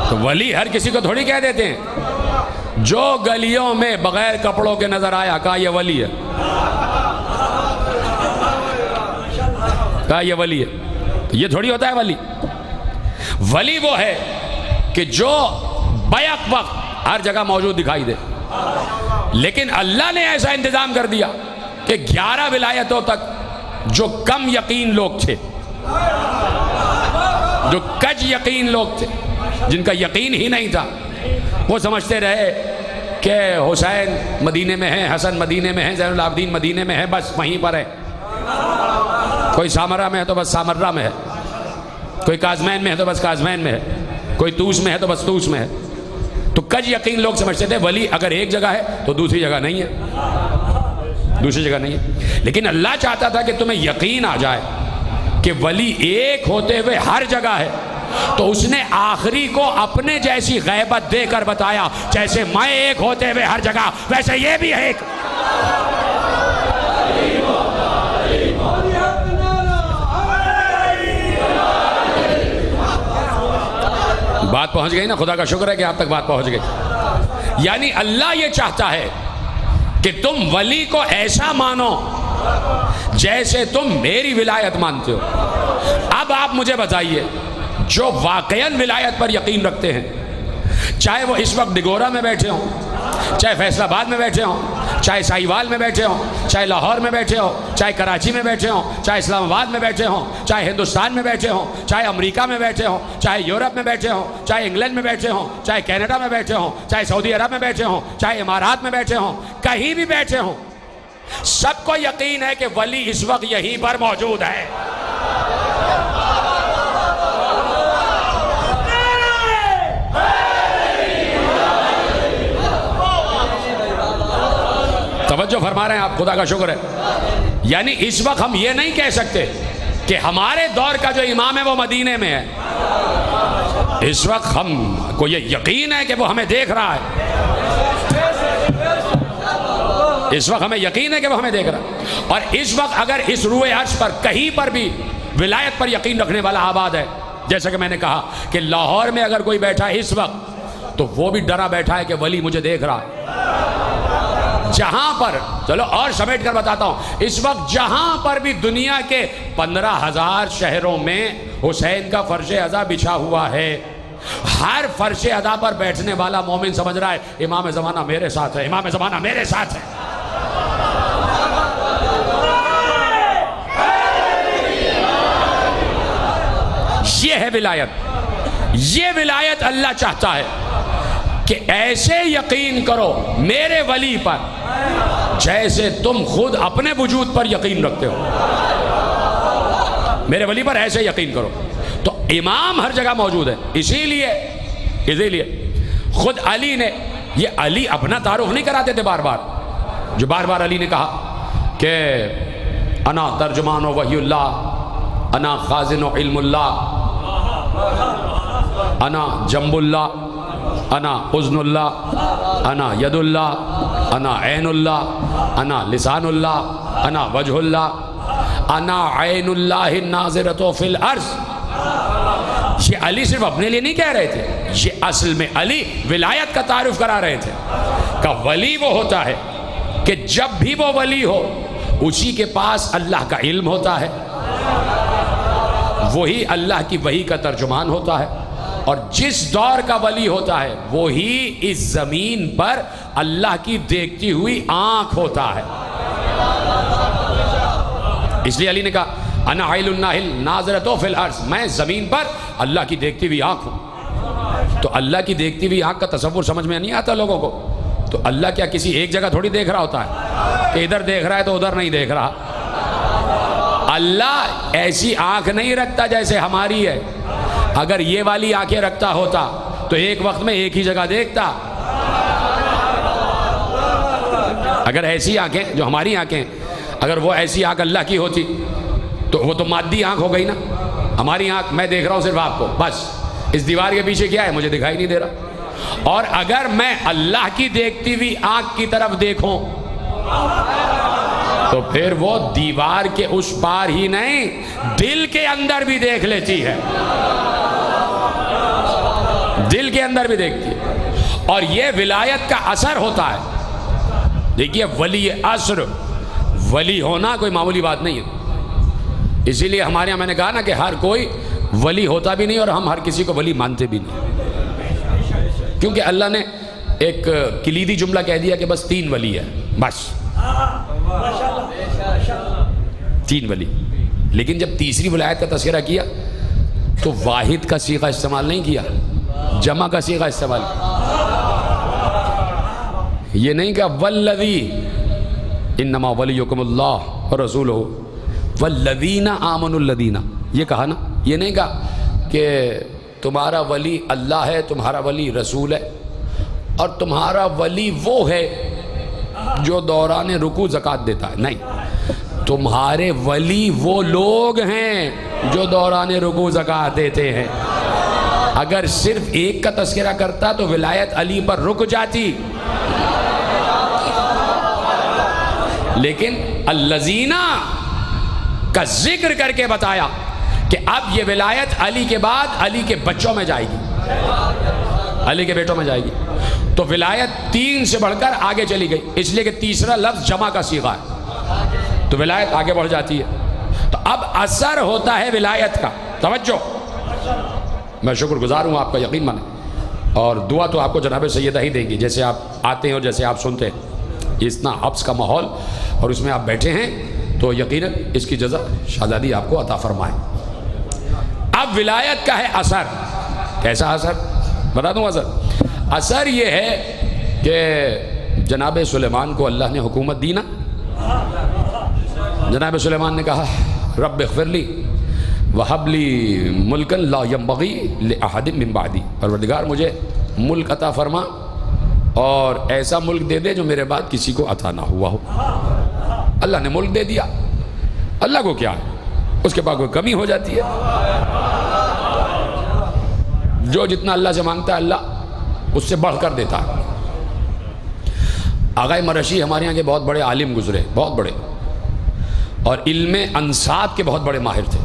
تو ولی ہر کسی کو تھوڑی کہہ دیتے ہیں. جو گلیوں میں بغیر کپڑوں کے نظر آیا کہا یہ ولی ہے, کہا یہ ولی ہے. یہ تھوڑی ہوتا ہے ولی. ولی وہ ہے کہ جو بیک وقت ہر جگہ موجود دکھائی دے. لیکن اللہ نے ایسا انتظام کر دیا کہ 11 ولایتوں تک جو کم یقین لوگ تھے, جو کج یقین لوگ تھے, جن کا یقین ہی نہیں تھا, وہ سمجھتے رہے کہ حسین مدینے میں ہے, حسن مدینے میں ہے, زین العابدین مدینے میں ہے, بس وہیں پر ہے. کوئی سامرہ میں ہے تو بس سامرہ میں ہے, کوئی کاظمین میں ہے تو بس کاظمین میں ہے, کوئی توس میں ہے تو بس توس میں ہے. تو کج یقین لوگ سمجھتے تھے ولی اگر ایک جگہ ہے تو دوسری جگہ نہیں ہے, دوسری جگہ نہیں ہے. لیکن اللہ چاہتا تھا کہ تمہیں یقین آ جائے کہ ولی ایک ہوتے ہوئے ہر جگہ ہے. تو اس نے آخری کو اپنے جیسی غیبت دے کر بتایا, جیسے میں ایک ہوتے ہوئے ہر جگہ ویسے یہ بھی ہے ایک. بات پہنچ گئی نا, خدا کا شکر ہے کہ آپ تک بات پہنچ گئی. یعنی اللہ یہ چاہتا ہے کہ تم ولی کو ایسا مانو جیسے تم میری ولایت مانتے ہو. اب آپ مجھے بتائیے, جو واقعاً ولایت پر یقین رکھتے ہیں, چاہے وہ اس وقت ڈگورا میں بیٹھے ہوں, چاہے فیصل آباد میں بیٹھے ہوں, چاہے ساہیوال میں بیٹھے ہوں, چاہے لاہور میں بیٹھے ہوں, چاہے کراچی میں بیٹھے ہوں, چاہے اسلام آباد میں بیٹھے ہوں, چاہے ہندوستان میں بیٹھے ہوں, چاہے امریکہ میں بیٹھے ہوں, چاہے یورپ میں بیٹھے ہوں, چاہے انگلینڈ میں بیٹھے ہوں, چاہے کینیڈا میں بیٹھے ہوں, چاہے سعودی عرب میں بیٹھے ہوں, چاہے امارات میں بیٹھے ہوں, کہیں بھی بیٹھے ہوں, سب کو یقین ہے کہ ولی اس وقت یہیں پر موجود ہے. توجہ فرما رہے ہیں آپ, خدا کا شکر ہے. یعنی اس وقت ہم یہ نہیں کہہ سکتے کہ ہمارے دور کا جو امام ہے وہ مدینے میں ہے. اس وقت ہم کو یہ یقین ہے کہ وہ ہمیں دیکھ رہا ہے. اس وقت ہمیں یقین ہے کہ وہ ہمیں دیکھ رہا ہے. اور اس وقت اگر اس روئے عرش پر کہیں پر بھی ولایت پر یقین رکھنے والا آباد ہے, جیسا کہ میں نے کہا کہ لاہور میں اگر کوئی بیٹھا ہے اس وقت, تو وہ بھی ڈرا بیٹھا ہے کہ ولی مجھے دیکھ رہا ہے. جہاں پر, چلو اور سمیٹ کر بتاتا ہوں, اس وقت جہاں پر بھی دنیا کے 15,000 شہروں میں حسین کا فرش ادا بچھا ہوا ہے, ہر فرش ادا پر بیٹھنے والا مومن سمجھ رہا ہے امام زمانہ میرے ساتھ ہے, امام زمانہ میرے ساتھ ہے. یہ ہے ولایت. یہ ولایت اللہ چاہتا ہے کہ ایسے یقین کرو میرے ولی پر جیسے تم خود اپنے وجود پر یقین رکھتے ہو. میرے ولی پر ایسے یقین کرو. تو امام ہر جگہ موجود ہے. اسی لیے خود علی نے, یہ علی اپنا تعارف نہیں کراتے تھے بار بار, جو بار بار علی نے کہا کہ انا ترجمان و وحی اللہ, انا خازن و علم اللہ, انا جنب اللہ, انا اذن اللہ, انا ید اللہ, انا عین اللہ, انا لسان اللہ, انا وجہ اللہ, انا عین اللہ الناظرۃ فی الارض. یہ علی صرف اپنے لیے نہیں کہہ رہے تھے, یہ اصل میں علی ولایت کا تعارف کرا رہے تھے کہ ولی وہ ہوتا ہے کہ جب بھی وہ ولی ہو اسی کے پاس اللہ کا علم ہوتا ہے, وہی اللہ کی وحی کا ترجمان ہوتا ہے, اور جس دور کا ولی ہوتا ہے وہی اس زمین پر اللہ کی دیکھتی ہوئی آنکھ ہوتا ہے. اس لیے علی نے کہا انا عین اللہ ناظرۃ فی الارض, میں زمین پر اللہ کی دیکھتی ہوئی آنکھ ہوں. تو اللہ کی دیکھتی ہوئی آنکھ کا تصور سمجھ میں نہیں آتا لوگوں کو. تو اللہ کیا کسی ایک جگہ تھوڑی دیکھ رہا ہوتا ہے کہ ادھر دیکھ رہا ہے تو ادھر نہیں دیکھ رہا. اللہ ایسی آنکھ نہیں رکھتا جیسے ہماری ہے. اگر یہ والی آنکھیں رکھتا ہوتا تو ایک وقت میں ایک ہی جگہ دیکھتا. اگر ایسی آنکھیں جو ہماری آنکھیں, اگر وہ ایسی آنکھ اللہ کی ہوتی تو وہ تو مادی آنکھ ہو گئی نا. ہماری آنکھ, میں دیکھ رہا ہوں صرف آپ کو, بس اس دیوار کے پیچھے کیا ہے مجھے دکھائی نہیں دے رہا. اور اگر میں اللہ کی دیکھتی ہوئی آنکھ کی طرف دیکھوں تو پھر وہ دیوار کے اس پار ہی نہیں دل کے اندر بھی دیکھ لیتی ہے. دل کے اندر بھی دیکھتی ہے، اور یہ ولایت کا اثر ہوتا ہے۔ دیکھیے ولی اثر، ولی ہونا کوئی معمولی بات نہیں ہے، اسی لیے ہمارے یہاں میں نے کہا نا کہ ہر کوئی ولی ہوتا بھی نہیں اور ہم ہر کسی کو ولی مانتے بھی نہیں، کیونکہ اللہ نے ایک کلیدی جملہ کہہ دیا کہ بس 3 ولی ہے، بس 3 ولی۔ لیکن جب تیسری ولایت کا تذکرہ کیا تو واحد کا صیغہ استعمال نہیں کیا، جمع کا صیغہ استعمال کیا۔ یہ نہیں کہا والذی انما ولیکم اللہ ورسولہ والذین آمنوا الذین، یہ کہا نا، یہ نہیں کہا کہ تمہارا ولی اللہ ہے، تمہارا ولی رسول ہے، اور تمہارا ولی وہ ہے جو دوران رکوع زکوٰۃ دیتا ہے، نہیں، تمہارے ولی وہ لوگ ہیں جو دوران رکوع زکوٰۃ دیتے ہیں۔ اگر صرف ایک کا تذکرہ کرتا تو ولایت علی پر رک جاتی، لیکن الذین کا ذکر کر کے بتایا کہ اب یہ ولایت علی کے بعد علی کے بچوں میں جائے گی، علی کے بیٹوں میں جائے گی، تو ولایت 3 سے بڑھ کر آگے چلی گئی، اس لیے کہ تیسرا لفظ جمع کا صیغہ ہے تو ولایت آگے بڑھ جاتی ہے۔ تو اب اثر ہوتا ہے ولایت کا، توجہ، میں شکر گزار ہوں آپ کا، یقین مانیں، اور دعا تو آپ کو جناب سیدہ ہی دیں گی، جیسے آپ آتے ہیں اور جیسے آپ سنتے ہیں، اتنا حبس کا ماحول اور اس میں آپ بیٹھے ہیں تو یقیناً اس کی جزا شہزادی آپ کو عطا فرمائے۔ اب ولایت کا ہے اثر، کیسا اثر بتا دوں؟ اثر یہ ہے کہ جناب سلیمان کو اللہ نے حکومت دی نا، جناب سلیمان نے کہا رب اغفر لی وہب لی ملکا لا ینبغی لأحد من بعدی، پروردگار مجھے ملک عطا فرما اور ایسا ملک دے دے جو میرے بعد کسی کو عطا نہ ہوا ہو۔ اللہ نے ملک دے دیا، اللہ کو کیا ہے، اس کے بعد کوئی کمی ہو جاتی ہے، جو جتنا اللہ سے مانگتا ہے اللہ اس سے بڑھ کر دیتا ہے۔ آغا مرشی ہمارے یہاں کے بہت بڑے عالم گزرے، بہت بڑے، اور علم انساب کے بہت بڑے ماہر تھے،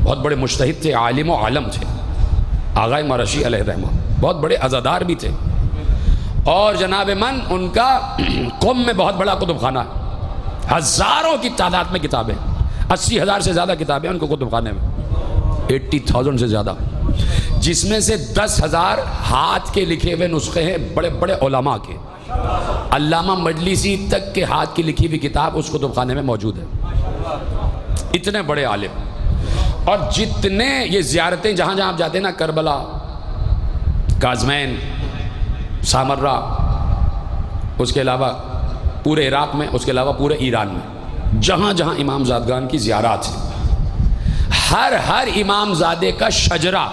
بہت بڑے مجتہد تھے، عالم و عالم تھے آغا مرشی علیہ الرحمہ، بہت بڑے عزادار بھی تھے، اور جناب من ان کا قم میں بہت بڑا کتب خانہ ہے، ہزاروں کی تعداد میں کتابیں، 80,000 سے زیادہ کتابیں ان کو کتب خانے میں، 80,000 سے زیادہ، جس میں سے 10,000 ہاتھ کے لکھے ہوئے نسخے ہیں بڑے بڑے علماء کے، علامہ مجلسی تک کے ہاتھ کی لکھی ہوئی کتاب اس کتب خانے میں موجود ہے، اتنے بڑے عالم۔ اور جتنے یہ زیارتیں جہاں جہاں آپ جاتے ہیں نا، کربلا، کاظمین، سامرہ، اس کے علاوہ پورے عراق میں، اس کے علاوہ پورے ایران میں، جہاں جہاں امام زادگان کی زیارات ہیں، ہر امام زادے کا شجرہ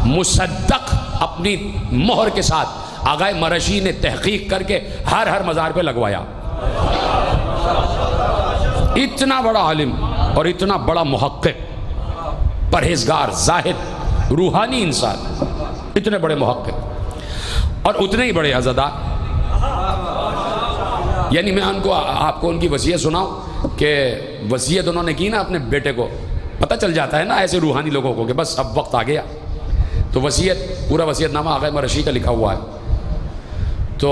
مصدق اپنی مہر کے ساتھ آغا مرشی نے تحقیق کر کے ہر مزار پہ لگوایا۔ اتنا بڑا عالم اور اتنا بڑا محقق، پرہیزگار، زاہد، روحانی انسان، اتنے بڑے محقق اور اتنے ہی بڑے عزادار۔ یعنی میں آپ کو ان کی وصیت سناؤں کہ وصیت انہوں نے کی نا اپنے بیٹے کو، پتہ چل جاتا ہے نا ایسے روحانی لوگوں کو کہ بس اب وقت آ گیا، تو وصیت، پورا وصیت نامہ آغا مرشی کا لکھا ہوا ہے، تو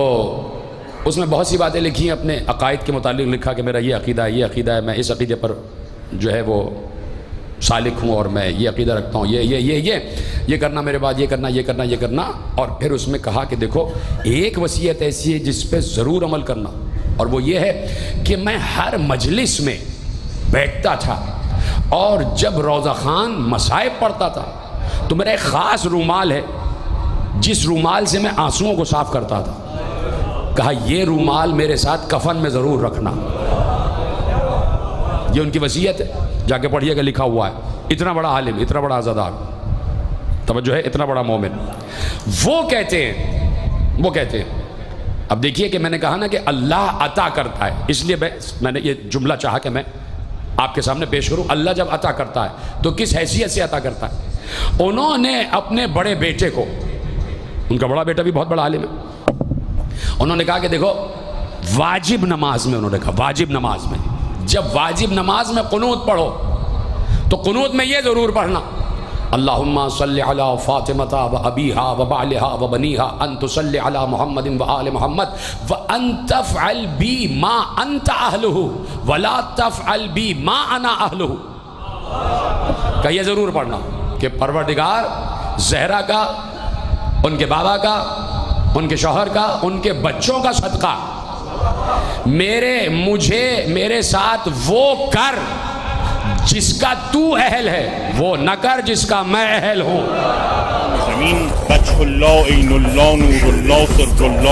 اس میں بہت سی باتیں لکھی ہیں، اپنے عقائد کے متعلق لکھا کہ میرا یہ عقیدہ ہے، یہ عقیدہ ہے، میں اس عقیدے پر جو ہے وہ سالک ہوں، اور میں یہ عقیدہ رکھتا ہوں، یہ کرنا میرے بعد، یہ کرنا، اور پھر اس میں کہا کہ دیکھو ایک وصیت ایسی ہے جس پہ ضرور عمل کرنا، اور وہ یہ ہے کہ میں ہر مجلس میں بیٹھتا تھا اور جب روضہ خان مصائب پڑھتا تھا تو میرا ایک خاص رومال ہے جس رومال سے میں آنسوؤں کو صاف کرتا تھا، کہا یہ رومال میرے ساتھ کفن میں ضرور رکھنا۔ یہ ان کی وصیت ہے، جا کے پڑھیے گا، لکھا ہوا ہے۔ اتنا بڑا عالم، اتنا بڑا عزادار، توجہ ہے، اتنا بڑا مومن، وہ کہتے ہیں اب دیکھیے کہ میں نے کہا نا کہ اللہ عطا کرتا ہے، اس لیے میں نے یہ جملہ چاہا کہ میں آپ کے سامنے پیش کروں۔ اللہ جب عطا کرتا ہے تو کس حیثیت سے عطا کرتا ہے؟ انہوں نے اپنے بڑے بیٹے کو، ان کا بڑا بیٹا بھی بہت بڑا عالم ہے، انہوں نے کہا کہ دیکھو واجب نماز میں، انہوں نے کہا واجب نماز میں، جب واجب نماز میں قنوت پڑھو تو قنوت میں یہ ضرور پڑھنا اللہم صلی علی فاطمہ و ابیہا و بعلہا و بنیہا ان تصلی علی محمد و آل محمد و ان تفعل بی ما انت اہلہ ولا تفعل بی ما انا اہلہ. کہیے ضرور پڑھنا کہ پروردگار زہرا کا، ان کے بابا کا، ان کے شوہر کا، ان کے بچوں کا صدقہ میرے ساتھ وہ کر جس کا تو اہل ہے، وہ نہ کر جس کا میں اہل ہوں. زمین وجہ اللہ، عین اللہ، نور اللہ، سر اللہ.